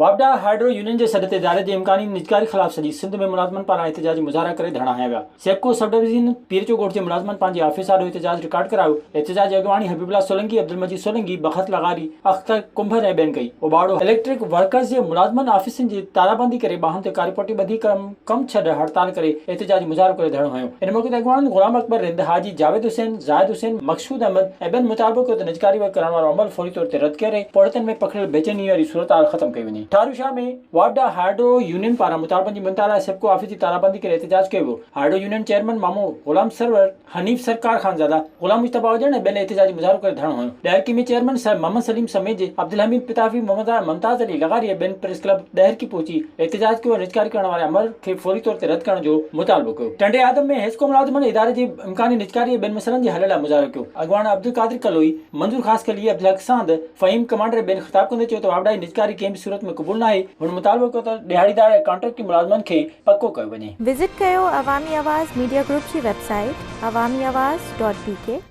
वापडा hydro union के सॾ ते इदारे जे इम्कानी निजकारी ख़िलाफ़ सॼी सिंध में मुलाज़मनि पारां एहतजाजी मुज़ाहरा करे धरना हया विया। सेप्को सब डिवीज़न पीरचोकोट जे मुलाज़मनि पंहिंजे ऑफिस आॾो एहतजाज रिकॉर्ड करायो। एहतजाज जी अॻवानी हबीबुल्ला सोलंकी, अब्दुल मजीद सोलंकी, बख़त लगारी, अख्तर कुंभर ऐं ॿियनि कई। उबाड़ो इलेक्ट्रिक वर्कर्स जे मुलाज़मनि ऑफिसनि जी तालाबंदी करे बाहुनि ते कारीपटी ॿधी कम छॾ हड़ताल करे एहतजाजी मुज़ाहरो करे धरणो हयो। इन मौक़े ते अॻवान गुलाम अकबर रिंद, हाजी जावेद हुसैन, ज़ाहिद हुसैन, मक़सूद अहमद ऐं ॿियनि मुतालबो कयो त निजकारी वर्क करण वारो अमल फौरी तौर ते रद्द करे पौड़तनि में पखिड़ियल बेचैनी वारी सूरत ख़त्म कई वञे। ठारूशाह में वापडा हाइड्रो यूनियन पारां मुतालबनि जी मुंता लाइ सेप्को ऑफिस जी तालाबंदी करे एहतजाज कयो वियो। हाइड्रो यूनियन चेयरमैन मामो गुलाम सरवर, हनीफ सरकार खानज़ादा, गुलाम मुश्तबा हुजैन ऐं ॿियनि एहतजाजी मुज़ाहरो करे धरणो हयो। ॾाहिरकी में चेयरमैन मोहम्मद सलीम समेत जे अब्दुल हमीद पिताफी, मुमताज़ अली लगारी ऐं ॿियनि प्रेस क्लब ॾाहिरकी पहुची एहतजाज कयो। निजकारी करण वारे अमल खे फौरी तौर ते रद्द करण जो मुतालबो कयो। टंडे आदम में हेस्को मुलाज़मनि इदारे जे इम्कानी निजकारी ऐं ॿियनि मसइलनि जे हल लाइ मुज़ाहरो कयो। अॻवान अब्दुल कादिर कलोई, मंजूर ख़ासकली, अब्दुल हक सांद, फ़हीम कमांडर ऐं ॿियनि ख़िताब कंदे चयो त वापडा जी निजकारी कंहिं बि सूरत में क़बूल न आहे। हुन मुतालबो कयो त दिहाड़ीदार ऐं कॉन्ट्रैक्टी मुलाज़मनि खे पको कयो वञे। विज़िट कयो अवामी आवाज़ मीडिया ग्रुप जी वेबसाइट awamiawaz.pk।